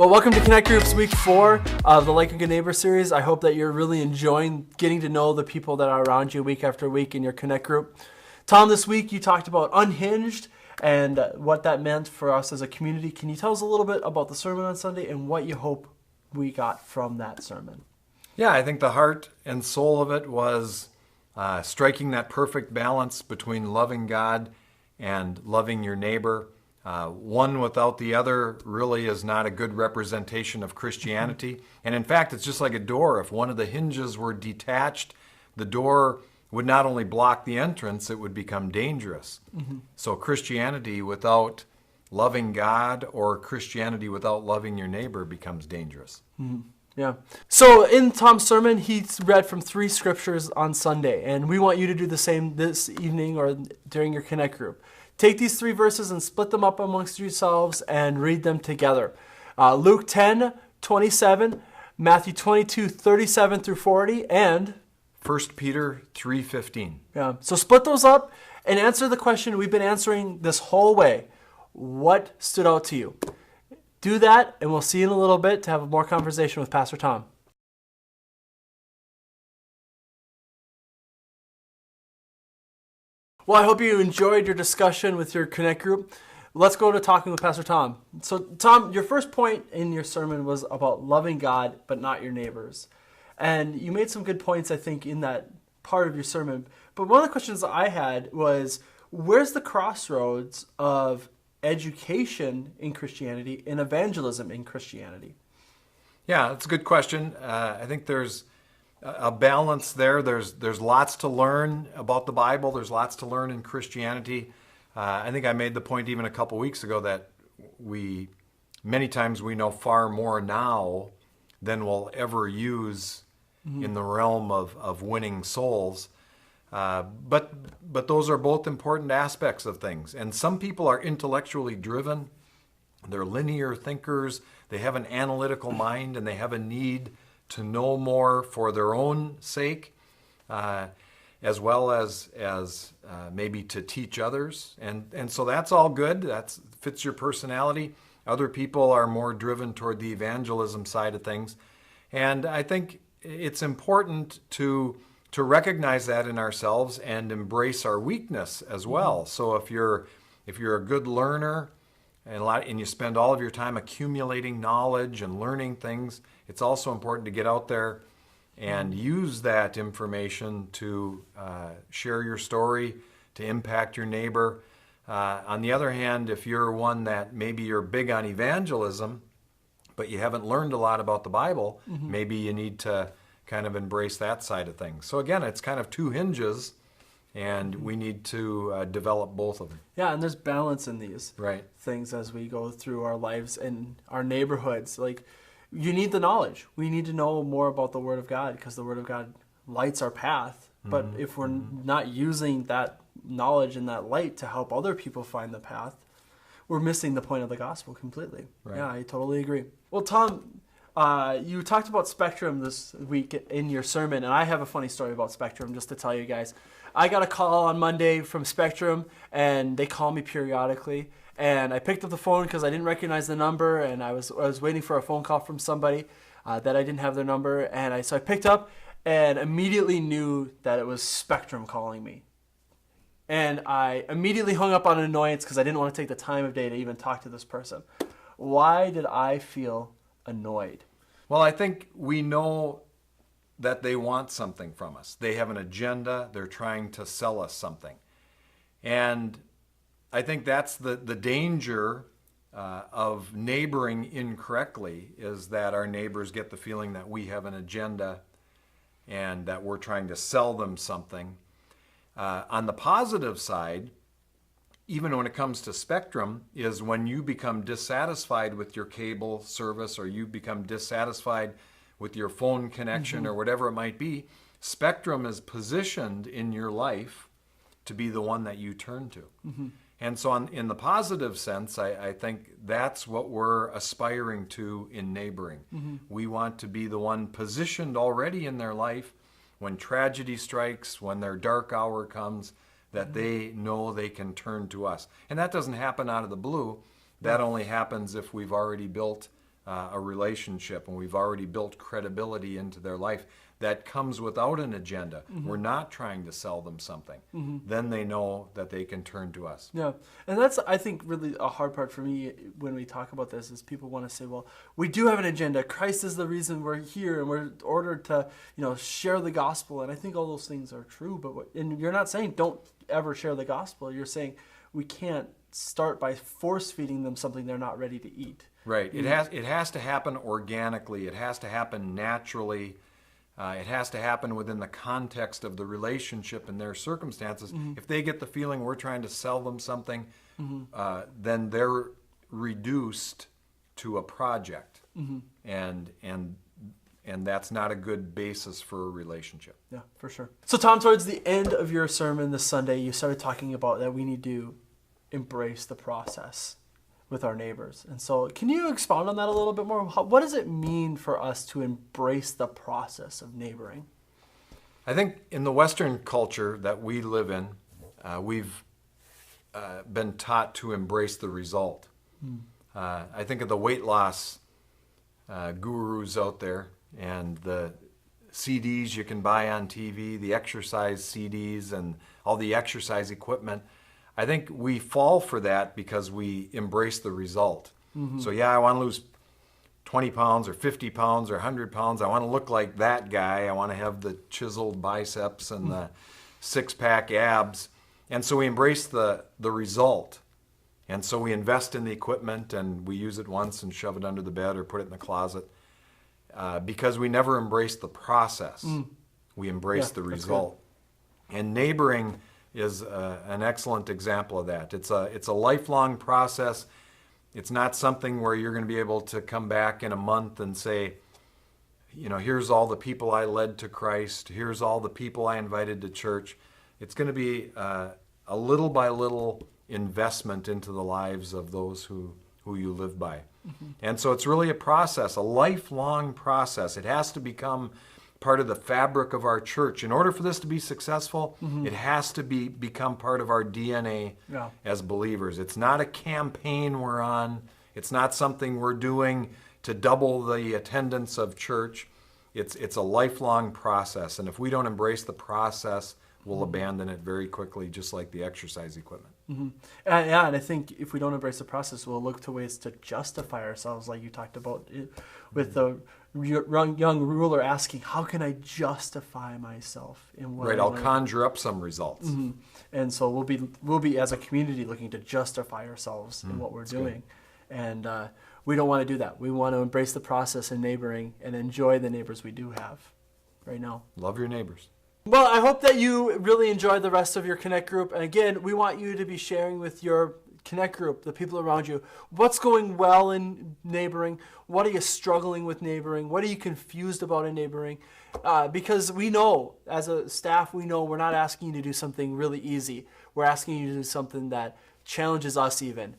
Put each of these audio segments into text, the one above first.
Well, welcome to Connect Groups Week 4 of the Like a Good Neighbor series. I hope that you're really enjoying getting to know the people that are around you week after week in your Connect group. Tom, this week you talked about Unhinged and what that meant for us as a community. Can you tell us a little bit about the sermon on Sunday and what you hope we got from that sermon? Yeah, I think the heart and soul of it was striking that perfect balance between loving God and loving your neighbor. One without the other really is not a good representation of Christianity. And in fact, it's just like a door. If one of the hinges were detached, the door would not only block the entrance, it would become dangerous. Mm-hmm. So Christianity without loving God or Christianity without loving your neighbor becomes dangerous. Mm-hmm. Yeah. So in Tom's sermon, he read from 3 scriptures on Sunday, and we want you to do the same this evening or during your Connect group. Take these 3 verses and split them up amongst yourselves and read them together. Luke 10:27, Matthew 22:37 through 40, and 1 Peter 3:15. Yeah. So split those up and answer the question we've been answering this whole way. What stood out to you? Do that, and we'll see you in a little bit to have more conversation with Pastor Tom. Well, I hope you enjoyed your discussion with your Connect group. Let's go to talking with Pastor Tom. So, Tom, your first point in your sermon was about loving God, but not your neighbors. And you made some good points, I think, in that part of your sermon. But one of the questions I had was, where's the crossroads of education in Christianity and evangelism in Christianity? Yeah, that's a good question. I think there's a balance there. There's lots to learn about the Bible. There's lots to learn in Christianity. I think I made the point even a couple weeks ago that many times we know far more now than we'll ever use in the realm of winning souls. But those are both important aspects of things. And some people are intellectually driven. They're linear thinkers. They have an analytical mind, and they have a need to know more for their own sake, as well as maybe to teach others. And so that's all good. That fits your personality. Other people are more driven toward the evangelism side of things. And I think it's important to recognize that in ourselves and embrace our weakness as well. Mm-hmm. So if you're a good learner and you spend all of your time accumulating knowledge and learning things, it's also important to get out there and use that information to share your story, to impact your neighbor. On the other hand, if you're one that maybe you're big on evangelism, but you haven't learned a lot about the Bible, maybe you need to kind of embrace that side of things. So again, it's kind of 2 hinges, and we need to develop both of them. Yeah, and there's balance in these things as we go through our lives and our neighborhoods. Like, you need the knowledge. We need to know more about the Word of God because the Word of God lights our path. But if we're not using that knowledge and that light to help other people find the path, we're missing the point of the gospel completely. Right. Yeah, I totally agree. Well, Tom, you talked about Spectrum this week in your sermon, and I have a funny story about Spectrum just to tell you guys. I got a call on Monday from Spectrum, and they call me periodically. And I picked up the phone because I didn't recognize the number, and I was waiting for a phone call from somebody that I didn't have their number. And so I picked up and immediately knew that it was Spectrum calling me. And I immediately hung up on an annoyance because I didn't want to take the time of day to even talk to this person. Why did I feel annoyed? Well, I think we know that they want something from us. They have an agenda. They're trying to sell us something. And I think that's the danger of neighboring incorrectly, is that our neighbors get the feeling that we have an agenda and that we're trying to sell them something. On the positive side, even when it comes to Spectrum, is when you become dissatisfied with your cable service or you become dissatisfied with your phone connection or whatever it might be, Spectrum is positioned in your life to be the one that you turn to. And so in the positive sense, I think that's what we're aspiring to in neighboring. We want to be the one positioned already in their life when tragedy strikes, when their dark hour comes, that they know they can turn to us. And that doesn't happen out of the blue. That only happens if we've already built a relationship and we've already built credibility into their life that comes without an agenda. We're not trying to sell them something. Then they know that they can turn to us. Yeah, and that's, I think, really a hard part for me when we talk about this is people want to say, well, we do have an agenda. Christ is the reason we're here, and we're ordered to, share the gospel. And I think all those things are true. And you're not saying don't ever share the gospel. You're saying we can't start by force feeding them something they're not ready to eat. Right. It has to happen organically. It has to happen naturally. It has to happen within the context of the relationship and their circumstances. If they get the feeling we're trying to sell them something, then they're reduced to a project, and that's not a good basis for a relationship. Yeah, for sure. So Tom, towards the end of your sermon this Sunday, you started talking about that we need to embrace the process with our neighbors. And so can you expound on that a little bit more? What does it mean for us to embrace the process of neighboring? I think in the Western culture that we live in, we've been taught to embrace the result. I think of the weight loss gurus out there and the CDs you can buy on TV, the exercise CDs and all the exercise equipment. I think we fall for that because we embrace the result. So I want to lose 20 pounds or 50 pounds or 100 pounds. I want to look like that guy. I want to have the chiseled biceps and the six-pack abs. And so we embrace the result. And so we invest in the equipment and we use it once and shove it under the bed or put it in the closet because we never embrace the process. We embrace the result. And neighboring is an excellent example of that. It's a lifelong process. It's not something where you're going to be able to come back in a month and say, here's all the people I led to Christ. Here's all the people I invited to church. It's going to be a little by little investment into the lives of those who you live by. And so it's really a process, a lifelong process. It has to become part of the fabric of our church. In order for this to be successful, it has to become part of our DNA as believers. It's not a campaign we're on. It's not something we're doing to double the attendance of church. It's a lifelong process. And if we don't embrace the process, we'll abandon it very quickly, just like the exercise equipment. And I think if we don't embrace the process, we'll look to ways to justify ourselves, like you talked about with the young ruler asking, how can I justify myself in what I'll conjure up some results. And so we'll be as a community looking to justify ourselves in what we're doing. Good. And we don't want to do that. We want to embrace the process in neighboring and enjoy the neighbors we do have right now. Love your neighbors. Well, I hope that you really enjoyed the rest of your Connect group. And again, we want you to be sharing with your Connect group, the people around you, what's going well in neighboring, what are you struggling with neighboring, what are you confused about in neighboring, because we know, as a staff, we know we're not asking you to do something really easy. We're asking you to do something that challenges us even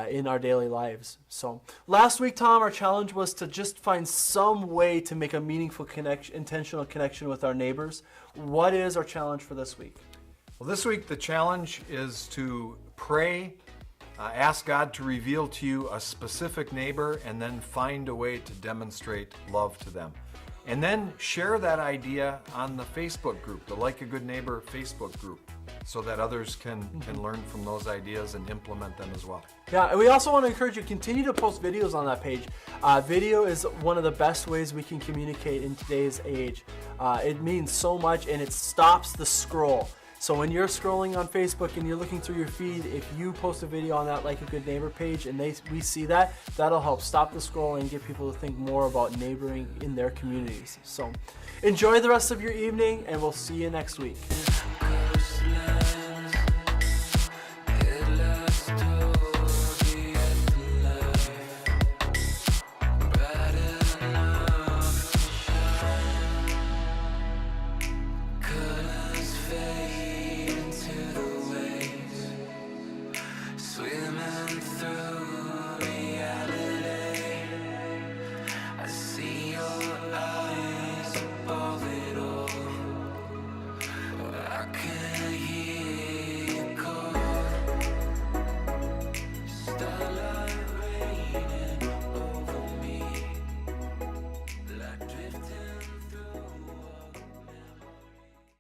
in our daily lives. So last week, Tom, our challenge was to just find some way to make a meaningful intentional connection with our neighbors. What is our challenge for this week? Well, this week the challenge is to pray, ask God to reveal to you a specific neighbor, and then find a way to demonstrate love to them. And then share that idea on the Facebook group, the Like a Good Neighbor Facebook group, so that others can learn from those ideas and implement them as well. Yeah, and we also want to encourage you to continue to post videos on that page. Video is one of the best ways we can communicate in today's age. It means so much, and it stops the scroll. So when you're scrolling on Facebook and you're looking through your feed, if you post a video on that Like a Good Neighbor page and we see that, that'll help stop the scroll and get people to think more about neighboring in their communities. So enjoy the rest of your evening, and we'll see you next week.